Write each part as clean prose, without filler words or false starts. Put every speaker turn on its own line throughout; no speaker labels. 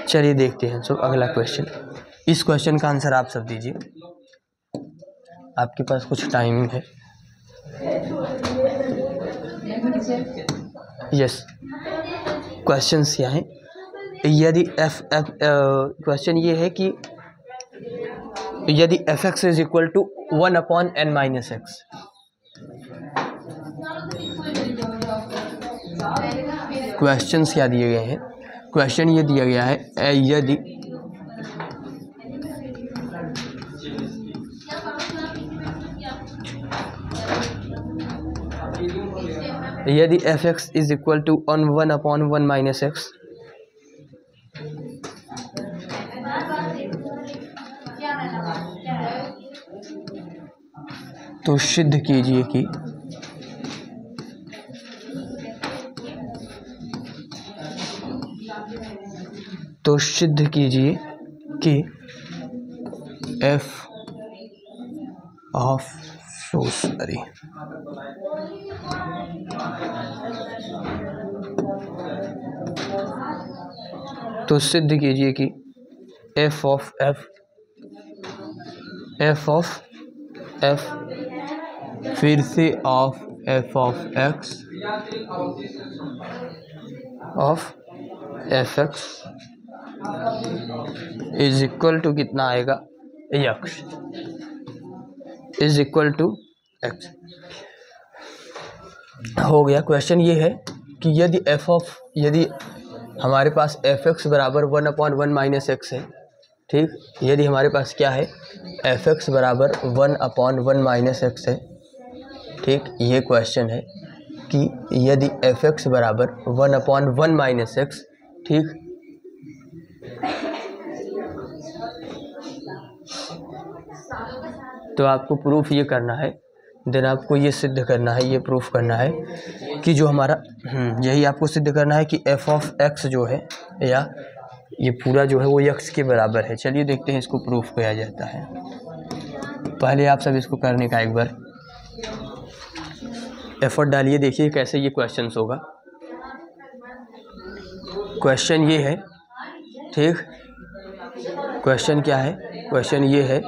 चलिए देखते हैं सो अगला क्वेश्चन। इस क्वेश्चन का आंसर आप सब दीजिए, आपके पास कुछ टाइम है। यस, क्वेश्चंस क्या हैं? यदि क्वेश्चन ये है कि यदि f x is equal to 1/n minus x, questions क्या दिए गए हैं? क्वेश्चन ये दिया गया है यदि f x is equal to 1/1 minus x, तो सिद्ध कीजिए कि एफ ऑफ सिद्ध कीजिए कि एफ ऑफ एफ फिर से of f of x is equal to कितना आएगा? X is equal to x हो गया। क्वेश्चन ये है कि यदि हमारे पास एफ एक्स बराबर 1/1 माइनस एक्स है, ठीक, यदि हमारे पास क्या है, एफ एक्स बराबर 1/1 माइनस एक्स है, ठीक, ये क्वेश्चन है कि यदि एफ एक्स बराबर 1/1 माइनस एक्स, ठीक, तो आपको प्रूफ ये करना है, देन आपको ये सिद्ध करना है, ये प्रूफ करना है कि जो हमारा यही आपको सिद्ध करना है कि एफ ऑफ एक्स जो है या ये पूरा जो है वो एक्स के बराबर है। चलिए देखते हैं इसको प्रूफ किया जाता है। पहले आप सब इसको करने का एक बार एफर्ट डालिए, देखिए कैसे ये क्वेश्चन होगा। क्वेश्चन ये है, ठीक, क्वेश्चन क्या है? क्वेश्चन ये है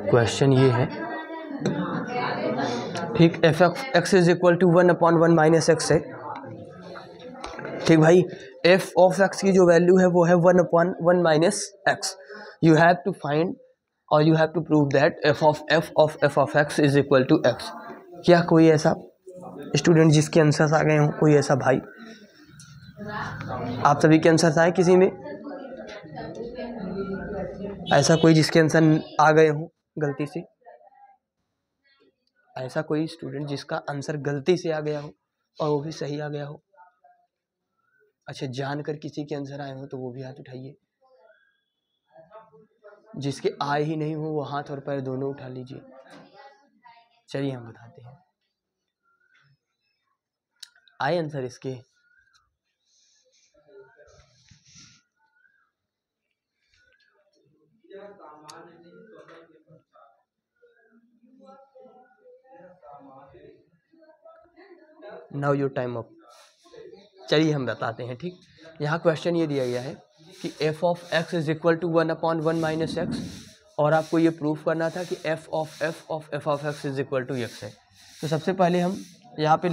क्वेश्चन ये है, ठीक, f x is equal to 1/1 minus x है, ठीक भाई। एफ ऑफ एक्स की जो वैल्यू है वो है 1/1 minus X. You have to find और you have to prove that F of x is equal to X. क्या कोई ऐसा स्टूडेंट जिसके आंसर्स आ गए हों? कोई ऐसा भाई? आप सभी के आंसर्स आए? किसी में ऐसा कोई जिसके आंसर आ गए हों गलती से? ऐसा कोई स्टूडेंट जिसका आंसर गलती से आ गया हो और वो भी सही आ गया हो? अच्छा, जानकर किसी के आंसर आए हो तो वो भी हाथ उठाइए। जिसके आए ही नहीं हो वो हाथ और पैर दोनों उठा लीजिए। चलिए हम बताते हैं। आए आंसर इसके? Now your time up. चलिए हम बताते हैं, ठीक। यहाँ क्वेश्चन ये दिया गया है कि f of x is equal to 1/1 minus x, और आपको ये प्रूफ करना था कि f of x is equal to x है। तो सबसे पहले हम यहाँ पे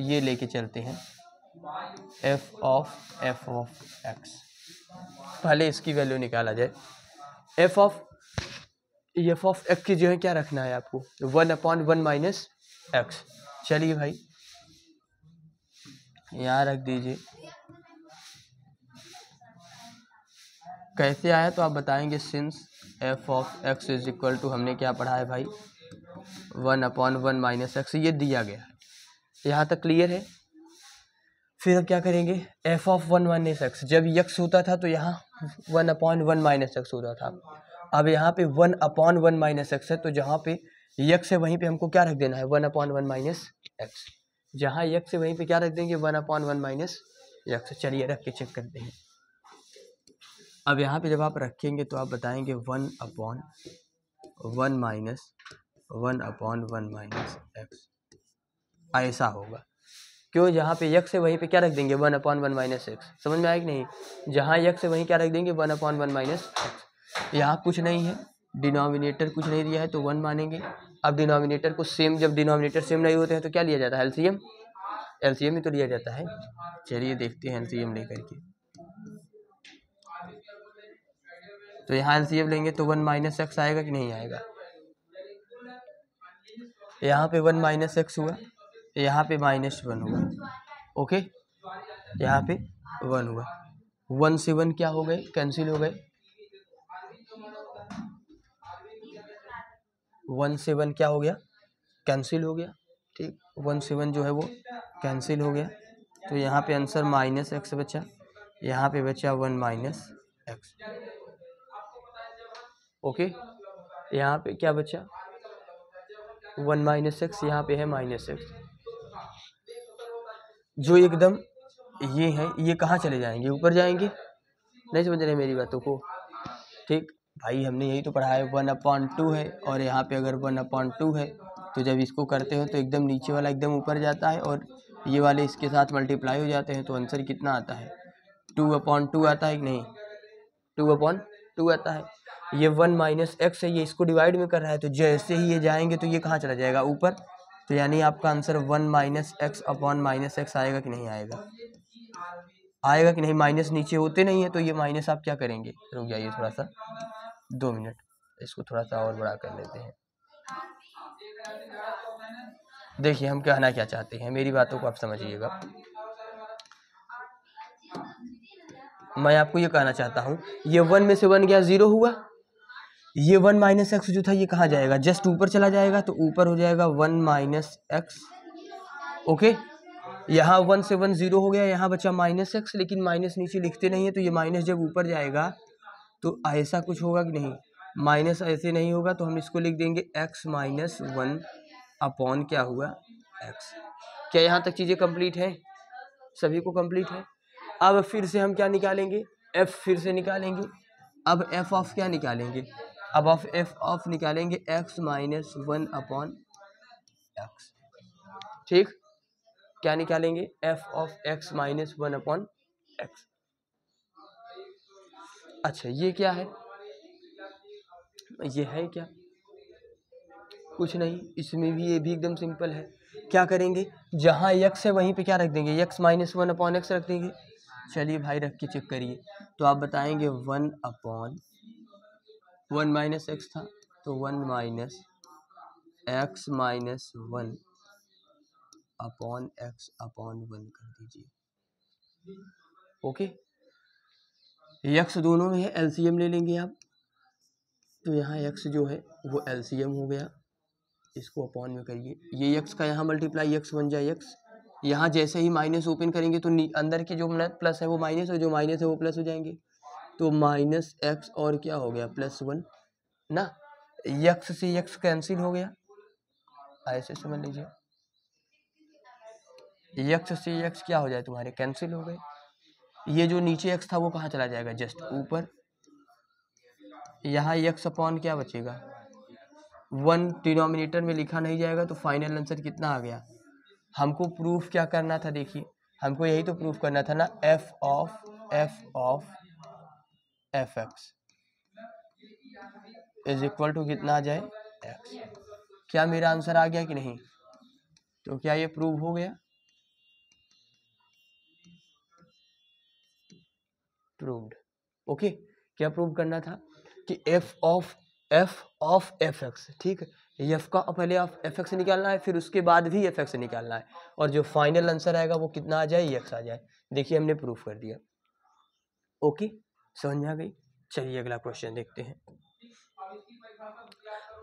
ये लेके चलते हैं एफ ऑफ एक्स। पहले इसकी वैल्यू निकाला जाए। एफ ऑफ एक्स की जो है क्या रखना है आपको? 1/1 माइनस एक्स। चलिए भाई यहाँ रख दीजिए। कैसे आया तो आप बताएंगे। Since f of x is equal to, हमने क्या पढ़ा है भाई, 1/1 माइनस एक्स, ये दिया गया है। यहाँ तक क्लियर है? फिर अब क्या करेंगे? एफ ऑफ 1 माइनस एक्स, जब एक्स होता था तो यहाँ 1/1 माइनस एक्स होता था। अब यहाँ पे 1/1 माइनस एक्स है, तो जहाँ पे यक्स है वहीं पे हमको क्या रख देना है 1/1 माइनस एक्स। जहाँ यक्स है वहीं पे क्या रख देंगे 1/1 माइनस एक्स। चलिए रख के चेक करते हैं। अब यहाँ पे जब आप रखेंगे तो आप बताएंगे 1/1 माइनस 1/1 माइनस एक्स, ऐसा होगा। क्यों? जहाँ पे यक्स है वहीं पे क्या रख देंगे 1/1 माइनस एक्स। समझ में आया कि नहीं? जहाँ यक्स है वहीं क्या रख देंगे 1/1 माइनस एक्स। यहाँ कुछ नहीं है, डिनोमिनेटर कुछ नहीं दिया है तो 1 मानेंगे। अब डिनोमिनेटर को सेम, जब डिनोमिनेटर सेम नहीं होते हैं तो क्या लिया जाता है एलसीएम। एलसीएम ही तो लिया जाता है। चलिए देखते हैं एलसीएम लेकर के। तो यहाँ एलसीएम लेंगे तो 1 माइनस एक्स आएगा कि नहीं आएगा। यहाँ पे 1 माइनस एक्स हुआ, यहाँ पे -1 हुआ। ओके, यहाँ पे 1 हुआ। 1 से 1 क्या हो गए, कैंसिल हो गए। 1 से 1 क्या हो गया, कैंसिल हो गया। ठीक, 1 से 1 जो है वो कैंसिल हो गया। तो यहाँ पे आंसर -x बचा, यहाँ पे बचा 1 माइनस एक्स। ओके, यहाँ पे क्या बचा 1 माइनस एक्स, यहाँ पे है -x। जो एकदम ये है, ये कहाँ चले जाएंगे, ऊपर जाएंगे। नहीं समझ रहे मेरी बातों को। ठीक भाई, हमने यही तो पढ़ा है 1/2 है, और यहाँ पे अगर 1/2 है तो जब इसको करते हो तो एकदम नीचे वाला एकदम ऊपर जाता है और ये वाले इसके साथ मल्टीप्लाई हो जाते हैं। तो आंसर कितना आता है 2/2 आता है कि नहीं, 2/2 आता है। ये 1 माइनस एक्स है, ये इसको डिवाइड में कर रहा है, तो जैसे ही ये जाएंगे तो ये कहाँ चला जाएगा ऊपर। तो यानी आपका answer 1 minus x upon minus x आएगा कि नहीं आएगा, आएगा कि नहीं। माइनस नीचे होते नहीं है तो ये माइनस आप क्या करेंगे, रुक जाइए थोड़ा सा 2 मिनट, इसको थोड़ा सा और बड़ा कर लेते हैं। देखिए हम कहना क्या चाहते हैं, मेरी बातों को आप समझिएगा। मैं आपको ये कहना चाहता हूँ, ये 1 में से 1 गया 0 हुआ। ये 1 माइनस एक्स जो था ये कहाँ जाएगा, जस्ट ऊपर चला जाएगा। तो ऊपर हो जाएगा 1 माइनस एक्स। ओके, यहाँ 1 से 1 0 हो गया, यहाँ बचा -x। लेकिन माइनस नीचे लिखते नहीं है, तो ये माइनस जब ऊपर जाएगा तो ऐसा कुछ होगा कि नहीं, माइनस ऐसे नहीं होगा। तो हम इसको लिख देंगे x -1 अपॉन क्या हुआ x। क्या यहाँ तक चीज़ें कंप्लीट हैं, सभी को कंप्लीट है। अब फिर से हम क्या निकालेंगे, f फिर से निकालेंगे। अब f ऑफ क्या निकालेंगे, अब f ऑफ निकालेंगे x -1 अपॉन x। ठीक, क्या निकालेंगे, f of x -1 upon x। अच्छा ये क्या है, ये है क्या, कुछ नहीं। इसमें भी ये भी एकदम सिंपल है। क्या करेंगे, जहाँ x है वहीं पे क्या रख देंगे, x -1 अपॉन x रख देंगे। चलिए भाई रख के चेक करिए, तो आप बताएंगे 1 अपॉन 1 माइनस एक्स था, तो 1 minus x -1 upon x upon 1 कर दीजिए। ओके, x दोनों में है, एलसीएम ले लेंगे आप। तो यहाँ x जो है वो एलसीएम हो गया, इसको अपॉन में करिए। ये x का यहाँ मल्टीप्लाई, x बन जाए x। यहाँ जैसे ही माइनस ओपन करेंगे तो अंदर के जो प्लस है वो माइनस, और जो माइनस है वो प्लस हो जाएंगे। तो -x और क्या हो गया +1 ना, x से x कैंसिल हो गया, ऐसे समझ लीजिए। x से x क्या हो जाए तुम्हारे, कैंसिल हो गए। ये जो नीचे x था वो कहाँ चला जाएगा, जस्ट ऊपर। यहाँ x अपॉन क्या बचेगा 1, डिनोमिनेटर में लिखा नहीं जाएगा। तो फाइनल आंसर कितना आ गया। हमको प्रूफ क्या करना था, देखिए हमको यही तो प्रूफ करना था ना, f of f x is equal to कितना आ जाए x। क्या मेरा आंसर आ गया कि नहीं, तो क्या ये प्रूव हो गया, प्रूव्ड। ओके, क्या प्रूव करना था कि f ऑफ एफ एक्स, ठीक है। एफ का पहले आप एफ एक्स निकालना है, फिर उसके बाद भी एफ एक्स निकालना है, और जो फाइनल आंसर आएगा वो कितना आ जाए, एक्स आ जाए। देखिए हमने प्रूफ कर दिया। ओके, समझ में आ गई। चलिए अगला क्वेश्चन देखते हैं।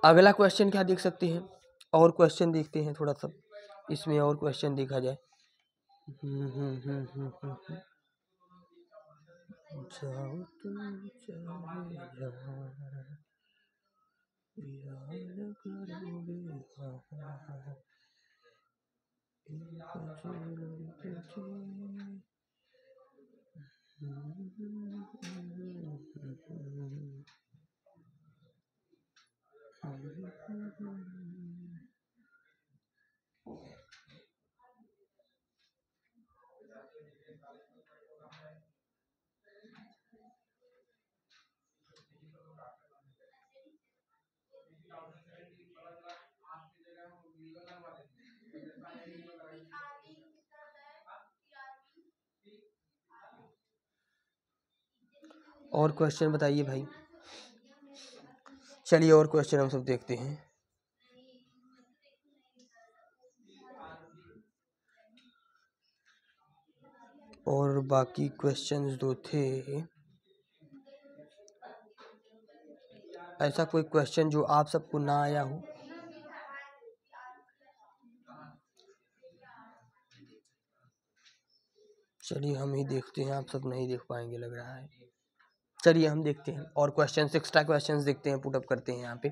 अगला क्वेश्चन क्या देख सकते हैं, और क्वेश्चन देखते हैं थोड़ा सा, इसमें और क्वेश्चन देखा जाए। जाओ तुम चले जाओ। याद करोगे और क्वेश्चन बताइए भाई। चलिए और क्वेश्चन हम सब देखते हैं। और बाकी क्वेश्चंस जो थे, ऐसा कोई क्वेश्चन जो आप सबको ना आया हो? चलिए हम ही देखते हैं, आप सब नहीं देख पाएंगे लग रहा है। चलिए हम देखते हैं और क्वेश्चंस, एक्स्ट्रा क्वेश्चंस देखते हैं, पुटअप करते हैं। यहाँ पे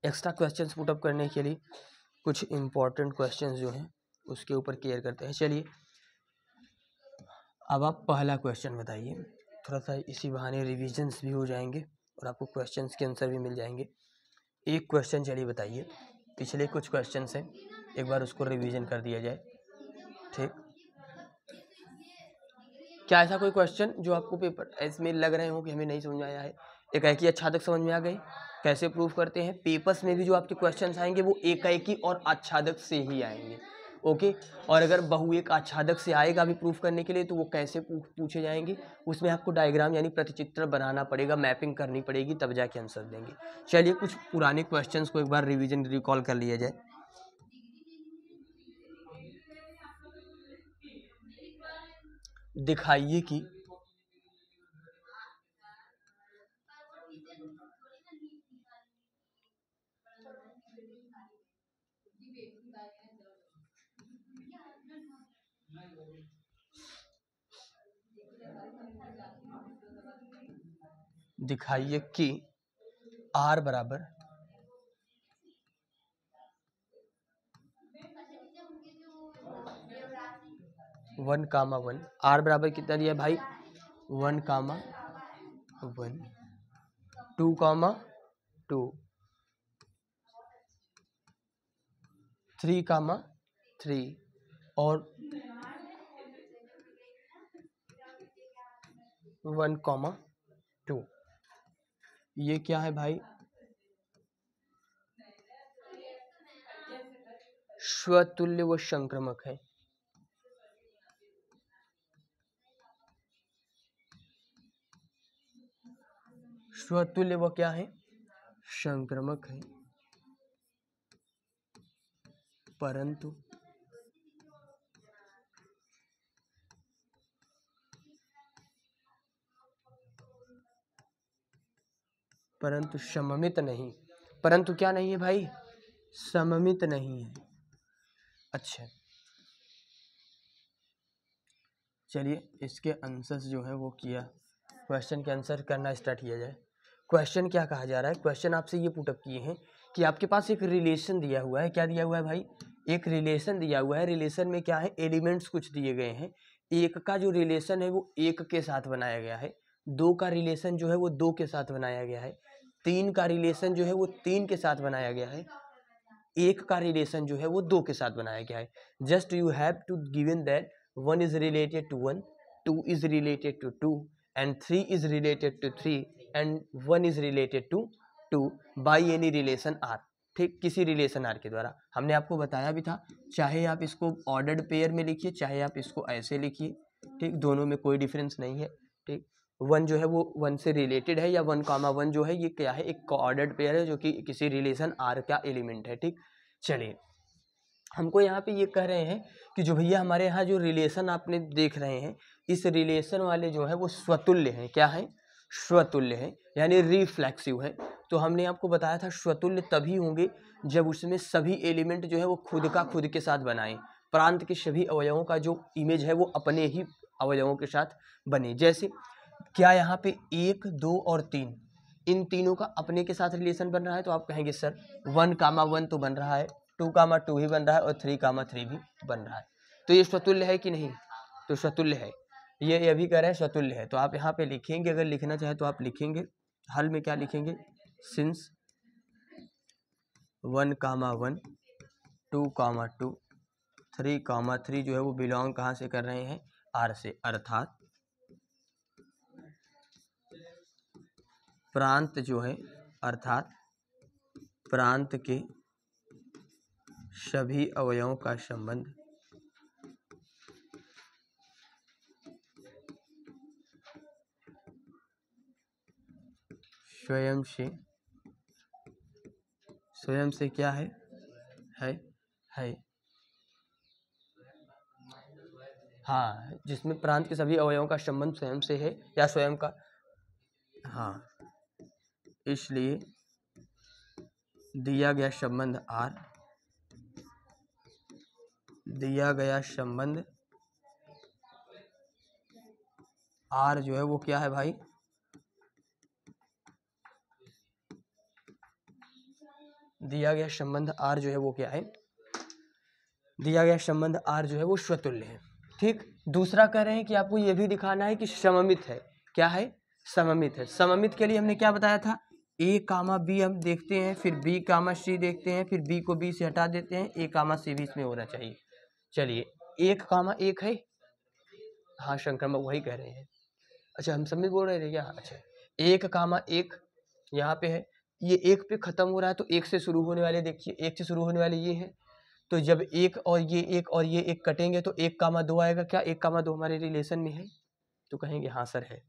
एक्स्ट्रा क्वेश्चंस पुटअप करने के लिए कुछ इम्पोर्टेंट क्वेश्चंस जो हैं उसके ऊपर क्लियर करते हैं। चलिए अब आप पहला क्वेश्चन बताइए। थोड़ा सा इसी बहाने रिविजन्स भी हो जाएंगे और आपको क्वेश्चंस के आंसर भी मिल जाएंगे। एक क्वेश्चन चलिए बताइए, पिछले कुछ क्वेश्चंस हैं, एक बार उसको रिवीजन कर दिया जाए। ठीक, क्या ऐसा कोई क्वेश्चन जो आपको पेपर इसमें लग रहे हो कि हमें नहीं समझ में आया है? एकाएकी आच्छादक समझ में आ गए, कैसे प्रूफ करते हैं? पेपर्स में भी जो आपके क्वेश्चंस आएंगे वो एकाएकी और आच्छादक से ही आएंगे। ओके, और अगर बहुएक आच्छादक से आएगा भी प्रूफ करने के लिए तो वो कैसे पूछे जाएंगे? उसमें आपको डायग्राम यानी प्रतिचित्र बनाना पड़ेगा, मैपिंग करनी पड़ेगी, तब जाके आंसर देंगे। चलिए कुछ पुराने क्वेश्चंस को एक बार रिवीजन रिकॉल कर लिया जाए। दिखाइए कि R बराबर 1,1, R बराबर कितना दिया भाई? 1,1, 2,2, 3,3 और 1,2। ये क्या है भाई? स्वतुल्य व संक्रमक है। स्वतुल्य व क्या है? संक्रमक है। परंतु सममित नहीं। परंतु क्या नहीं है भाई? सममित नहीं है। अच्छा, चलिए इसके आंसर्स जो है वो किया, क्वेश्चन के आंसर करना स्टार्ट किया जाए। क्वेश्चन क्या कहा जा रहा है? क्वेश्चन आपसे ये पुटअप किए हैं कि आपके पास एक रिलेशन दिया हुआ है। क्या दिया हुआ है भाई? एक रिलेशन दिया हुआ है। रिलेशन में क्या है? एलिमेंट्स कुछ दिए गए हैं। एक का जो रिलेशन है वो एक के साथ बनाया गया है, दो का रिलेशन जो है वो दो के साथ बनाया गया है, तीन का रिलेशन जो है वो तीन के साथ बनाया गया है, एक का रिलेशन जो है वो दो के साथ बनाया गया है। Just you have to given that 1 is related to 1, 2 is related to 2 and 3 is related to 3 and 1 is related to 2 by any relation R। ठीक, किसी रिलेशन R के द्वारा। हमने आपको बताया भी था, चाहे आप इसको ऑर्डर्ड पेयर में लिखिए, चाहे आप इसको ऐसे लिखिए, ठीक, दोनों में कोई डिफरेंस नहीं है। ठीक, 1 जो है वो 1 से रिलेटेड है, या 1,1 जो है ये क्या है? एक ऑर्डर्ड पेयर है जो कि किसी रिलेशन R का एलिमेंट है। ठीक, चलिए हमको यहाँ पे ये कह रहे हैं कि जो भैया हमारे यहाँ जो रिलेशन आपने देख रहे हैं, इस रिलेशन वाले जो है वो स्वतुल्य हैं। क्या है? स्वतुल्य है, यानी रिफ्लेक्सिव है। तो हमने आपको बताया था स्वतुल्य तभी होंगे जब उसमें सभी एलिमेंट जो है वो खुद का खुद के साथ बनाएं, प्रांत के सभी अवयवों का जो इमेज है वो अपने ही अवयवों के साथ बने। जैसे क्या यहाँ पे 1, 2 और 3, इन तीनों का अपने के साथ रिलेशन बन रहा है, तो आप कहेंगे सर 1,1 तो बन रहा है, 2,2 ही बन रहा है और 3,3 भी बन रहा है। तो ये स्वतुल्य है कि नहीं? तो स्वतुल्य है। ये अभी कह रहे हैं स्वतुल्य है, तो आप यहाँ पे लिखेंगे, अगर लिखना चाहे तो आप लिखेंगे हल में क्या लिखेंगे, सिंस 1,1 2,2 3,3 जो है वो बिलोंग कहाँ से कर रहे हैं, आर से, अर्थात प्रांत जो है, अर्थात प्रांत के सभी अवयवों का संबंध स्वयं से क्या है हाँ, जिसमें प्रांत के सभी अवयवों का संबंध स्वयं से है या स्वयं का, हाँ, इसलिए दिया गया संबंध आर जो है वो क्या है भाई, दिया गया संबंध आर जो है वो क्या है, दिया गया संबंध आर जो है वो स्वतुल्य है। ठीक, दूसरा कह रहे हैं कि आपको ये भी दिखाना है कि सममित है। क्या है? सममित है। सममित के लिए हमने क्या बताया था, ए कामा बी हम देखते हैं, फिर बी कामा सी देखते हैं, फिर बी को बी से हटा देते हैं, ए कामा सी भी इसमें होना चाहिए। चलिए, 1,1 है, हाँ संक्रमक वही कह रहे हैं। अच्छा, हम सममित बोल रहे थे क्या? अच्छा, 1,1 यहाँ पे है, ये एक पे खत्म हो रहा है, तो एक से शुरू होने वाले देखिए, एक से शुरू होने वाले ये है, तो जब एक और ये एक कटेंगे तो 1,2 आएगा। क्या 1,2 हमारे रिलेशन में है? तो कहेंगे हाँ सर है।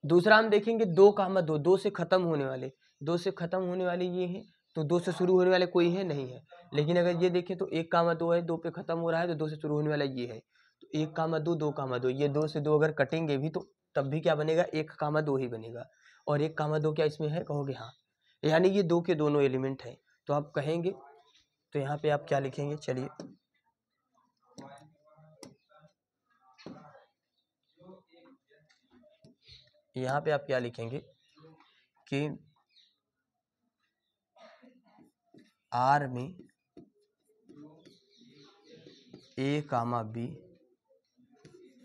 दूसरा हम देखेंगे 2,2, 2 से खत्म होने वाले, 2 से खत्म होने वाले ये हैं, तो 2 से शुरू होने वाले कोई है नहीं है। लेकिन अगर ये देखें तो 1,2 है, 2 पे खत्म हो रहा है, तो 2 से शुरू होने वाला ये है, तो 1,2 2,2, ये 2 से 2 अगर कटेंगे भी तो तब भी क्या बनेगा, 1,2 ही बनेगा। और 1,2 क्या इसमें है? कहोगे हाँ, यानी ये 2 के दोनों एलिमेंट है। तो आप कहेंगे, तो यहाँ पे आप क्या लिखेंगे, चलिए यहाँ पे आप क्या लिखेंगे कि आर में ए कामा बी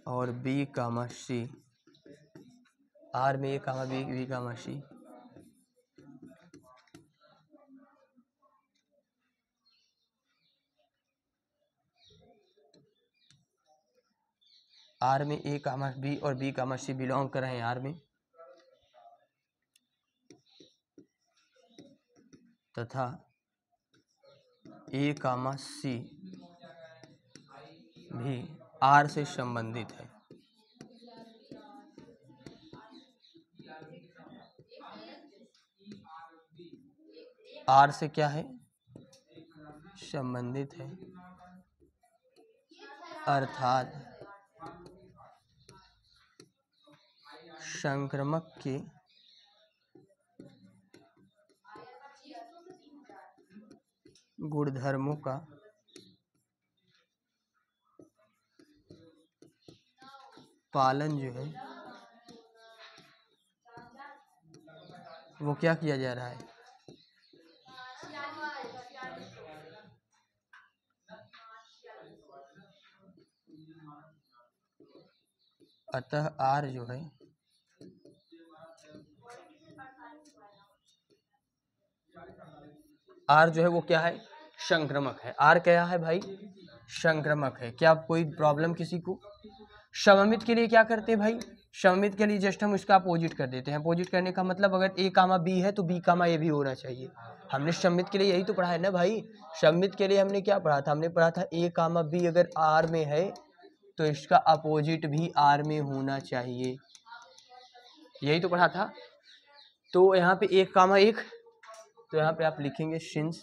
और बी कामा सी, आर में A comma B, B comma C, R में ए कामा बी और बी कामा सी बिलोंग कर रहे हैं आर में, तथा ए कामा सी भी आर से संबंधित है। आर से क्या है? संबंधित है, अर्थात संक्रमक के गुणधर्मों का पालन जो है वो क्या किया जा रहा है, अतः आर जो है आर जो है वो क्या है? संक्रमक है। आर क्या है भाई? संक्रमक है। क्या कोई प्रॉब्लम किसी को? सममित के लिए क्या करते हैं भाई? सममित के लिए जस्ट हम उसका अपोजिट कर देते हैं। अपोजिट करने का मतलब अगर ए कामा बी है तो बी कामा ए भी होना चाहिए। हमने सममित के लिए यही तो पढ़ा है ना भाई। सममित के लिए हमने क्या पढ़ा था? हमने पढ़ा था ए कामा बी अगर आर में है तो इसका अपोजिट भी आर में होना चाहिए, यही तो पढ़ा था। तो यहाँ पे 1,1, तो यहाँ पे आप लिखेंगे सिंस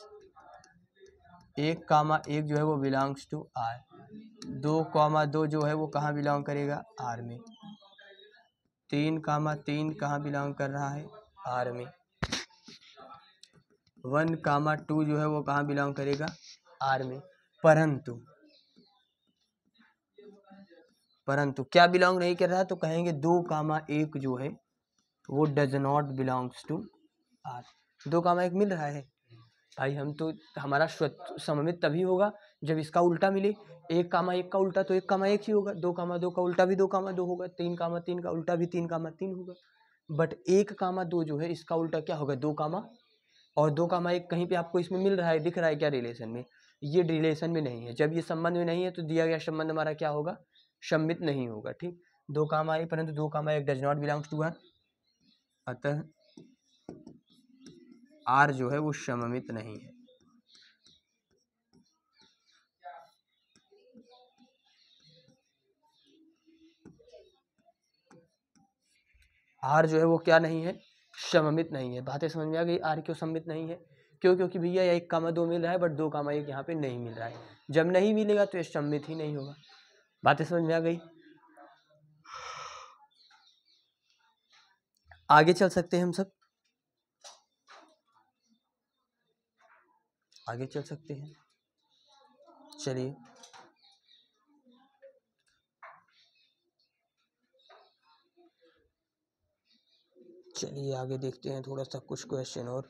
1,1 जो है वो बिलोंग्स टू आर, 2,2 जो है वो कहाँ बिलोंग करेगा? आर में। 3,3 कहाँ बिलोंग कर रहा है? आर में। 1,2 जो है वो कहाँ बिलोंग करेगा? आर में। परंतु क्या बिलोंग नहीं कर रहा है? तो कहेंगे 2,1 जो है वो does not belongs to R. 2, 1 मिल रहा है भाई, हम तो हमारा सममित तभी होगा जब इसका उल्टा मिले। 1, 1 का उल्टा तो 1, 1 ही होगा। 2, 2 का उल्टा भी 2, 2 होगा। 3, 3 का उल्टा भी 3, 3 होगा। बट 1, 2 जो है इसका उल्टा क्या होगा, 2, और 2, 1 कहीं पे आपको इसमें मिल रहा है, दिख रहा है क्या रिलेशन में? ये रिलेशन में नहीं है। जब ये संबंध में नहीं है तो दिया गया संबंध हमारा क्या होगा, सम्मित नहीं होगा। ठीक, 2, परंतु 2, 1 does not belongs to R, अतः आर जो है वो सममित नहीं है। आर जो है वो क्या नहीं है, सममित नहीं है। बातें समझ में आ गई? आर क्यों सममित नहीं है? क्यों? क्योंकि भैया 1, 2 मिल रहा है, बट 2, 1 यहाँ पे नहीं मिल रहा है। जब नहीं मिलेगा तो ये सममित ही नहीं होगा। बातें समझ में आ गई? आगे चल सकते हैं हम सब, आगे चल सकते हैं। चलिए, चलिए आगे देखते हैं थोड़ा सा कुछ क्वेश्चन और।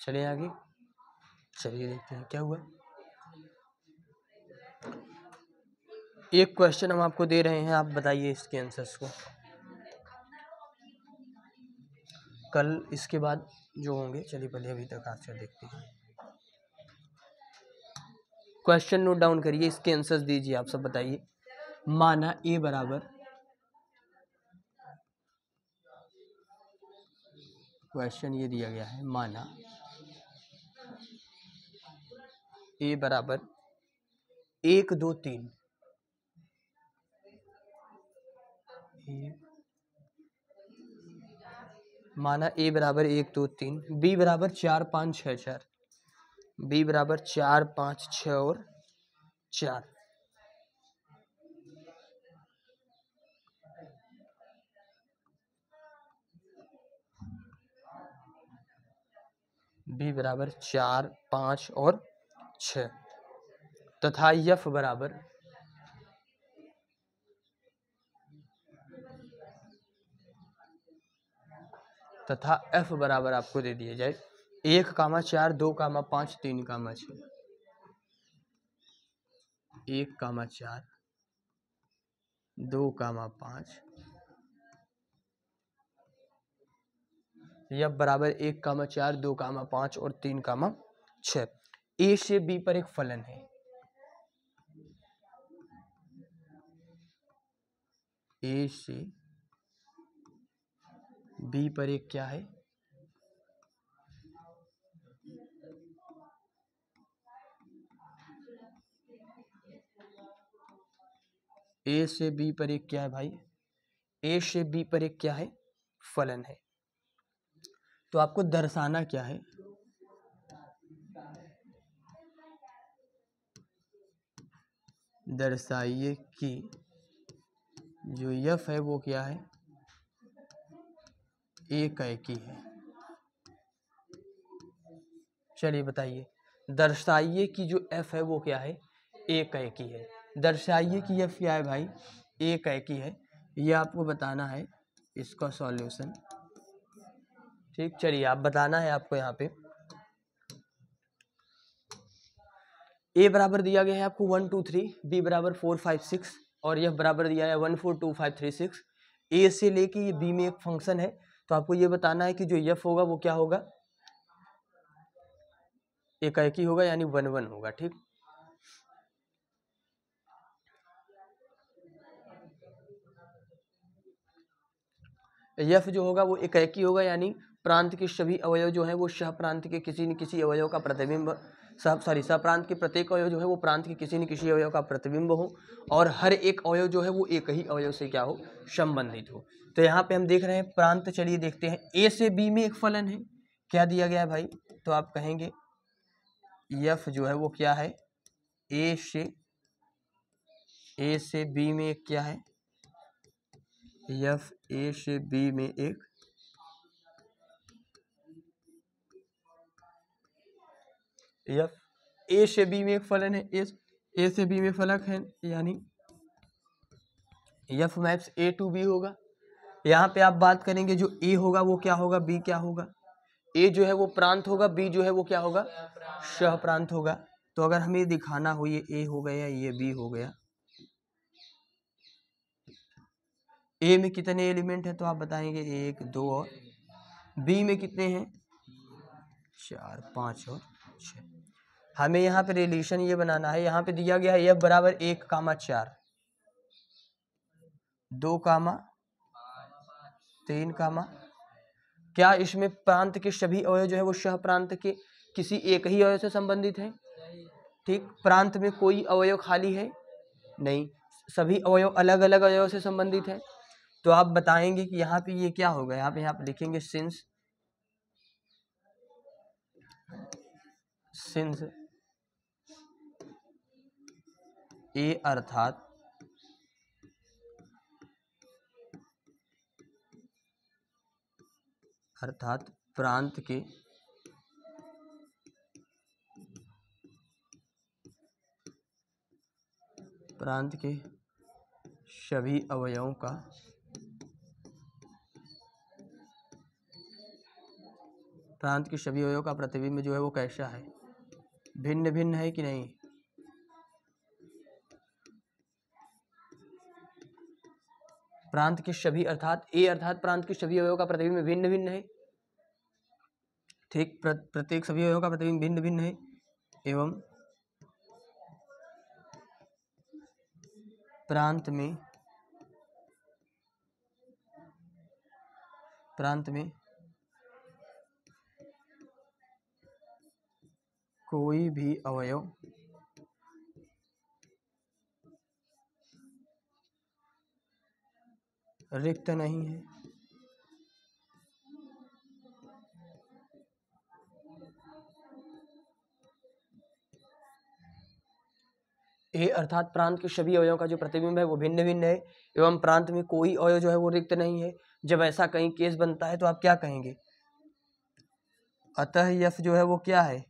चलिए आगे, चलिए देखते हैं क्या हुआ। एक क्वेश्चन हम आपको दे रहे हैं, आप बताइए इसके आंसर्स को। कल इसके बाद जो होंगे, चलिए पहले अभी तक आंसर देखते हैं। क्वेश्चन नोट डाउन करिए, इसके आंसर्स दीजिए, आप सब बताइए। माना ए बराबर, क्वेश्चन ये दिया गया है, माना ए बराबर 1, 2, 3, माना ए बराबर 1, 2, 3, बी बराबर 4, 5, 6, 4, बी बराबर 4, 5, 6 और 4, बी बराबर 4, 5 और 6 तथा एफ बराबर एफ बराबर आपको दे दिया जाए 1, 4, 2, 5, 3, 6, 1, 4, 2, 5, एफ बराबर 1, 4, 2, 5 और 3, 6। ए से बी पर एक फलन है, ए से बी पर एक क्या है, ए से बी पर एक क्या है भाई, ए से बी पर एक क्या है, फलन है। तो आपको दर्शाना क्या है, दर्शाइए कि जो एफ है वो क्या है, एकी है। चलिए बताइए, दर्शाइए कि जो एफ है वो क्या है, एकी है। दर्शाइए कि एफ क्या है भाई, एकी है। ये आपको बताना है, इसका सॉल्यूशन। ठीक, चलिए आप बताना है आपको यहाँ पे। ए बराबर दिया गया है आपको 1, 2, 3, बी बराबर 4, 5, 6 और यह बराबर दिया है 1, 4, 2, 5, 3, 6। ए से लेके ये बी में एक फंक्शन है, तो आपको ये बताना है कि जो एफ होगा वो क्या होगा, एकी होगा, यानी 1, 1 होगा। ठीक, एफ जो होगा वो एकी होगा, यानी प्रांत के सभी अवयव जो हैं वो सह प्रांत के किसी न किसी अवयव का प्रतिबिंब सप्रांत के प्रत्येक अवयव जो है वो प्रांत के किसी न किसी अवयव का प्रतिबिंब हो और हर एक अवयव जो है वो एक ही अवयव से क्या हो, संबंधित हो। तो यहाँ पे हम देख रहे हैं प्रांत, चलिए देखते हैं। ए से बी में एक फलन है, क्या दिया गया है भाई, तो आप कहेंगे एफ जो है वो क्या है, ए से बी में एक क्या है, एफ ए से बी में एक एफ ए से बी में एक फलन है, ए से बी में फलक है, यानी f maps A to B होगा। यहाँ पे आप बात करेंगे जो ए होगा वो क्या होगा, बी क्या होगा, ए जो है वो प्रांत होगा, बी जो है वो क्या होगा, सह प्रांत होगा। तो अगर हमें दिखाना हो ये ए हो गया, ये बी हो गया, ए में कितने एलिमेंट हैं तो आप बताएंगे 1 2 और बी में कितने हैं 4 5 और 6। हमें यहाँ पे रिलेशन ये बनाना है, यहाँ पे दिया गया है एफ बराबर 1,4 2,3, क्या इसमें प्रांत के सभी अवयव जो है वो सह प्रांत के किसी एक ही अवयव से संबंधित है, ठीक। प्रांत में कोई अवयव खाली है नहीं, सभी अवयव अलग अलग अवयव से संबंधित है। तो आप बताएंगे कि यहाँ पे ये क्या होगा, यहाँ पे लिखेंगे सिंस ए अर्थात प्रांत के सभी अवयवों का प्रतिबिंब जो है वो कैसा है, भिन्न भिन्न है कि नहीं। प्रांत के सभी अर्थात प्रांत के सभी अवयवों का प्रतिबिंब भिन्न भिन्न है, ठीक। प्रत्येक सभी अवयवों का प्रतिबिंब भिन्न भिन्न है एवं प्रांत में कोई भी अवयव रिक्त नहीं है। ए अर्थात प्रांत के सभी अवयवों का जो प्रतिबिंब है वो भिन्न भिन्न है एवं प्रांत में कोई अवयव जो है वो रिक्त नहीं है। जब ऐसा कहीं केस बनता है तो आप क्या कहेंगे, अतः यफ जो है वो क्या है,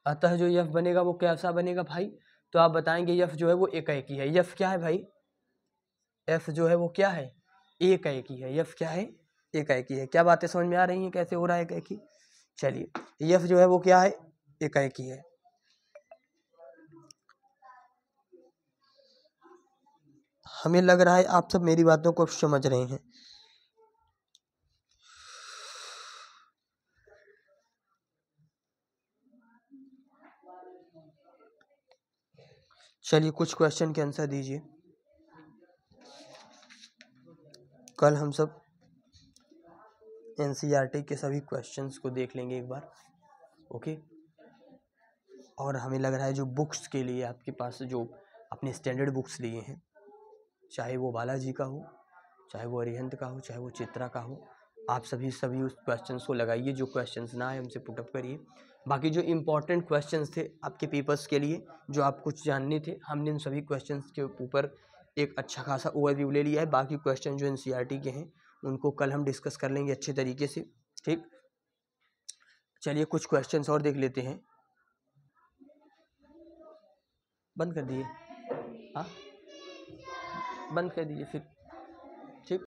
अतः जो यफ बनेगा वो कैसा बनेगा भाई, तो आप बताएंगे यफ जो है वो एकाएकी है। यफ क्या है भाई, एफ जो है वो क्या है, एकाएकी है। यफ क्या है, एकाएकी है। क्या बातें समझ में आ रही हैं कैसे हो रहा है एकाएकी। चलिए यफ जो है वो क्या है, एकाएकी है। हमें लग रहा है आप सब मेरी बातों को समझ रहे हैं। चलिए कुछ क्वेश्चन के आंसर दीजिए। कल हम सब एनसीईआरटी के सभी क्वेश्चंस को देख लेंगे एक बार, ओके। और हमें लग रहा है जो बुक्स के लिए आपके पास जो अपने स्टैंडर्ड बुक्स लिए हैं, चाहे वो बालाजी का हो, चाहे वो अरिहंत का हो, चाहे वो चित्रा का हो, आप सभी उस क्वेश्चंस को लगाइए। जो क्वेश्चंस ना है हमसे पुटअप करिए। बाकी जो इम्पोर्टेंट क्वेश्चंस थे आपके पेपर्स के लिए, जो आप कुछ जानने थे, हमने उन सभी क्वेश्चंस के ऊपर एक अच्छा खासा ओवरव्यू ले लिया है। बाकी क्वेश्चन जो एनसीईआरटी के हैं उनको कल हम डिस्कस कर लेंगे अच्छे तरीके से, ठीक। चलिए कुछ क्वेश्चंस और देख लेते हैं। बंद कर दिए, हाँ बंद कर दीजिए फिर।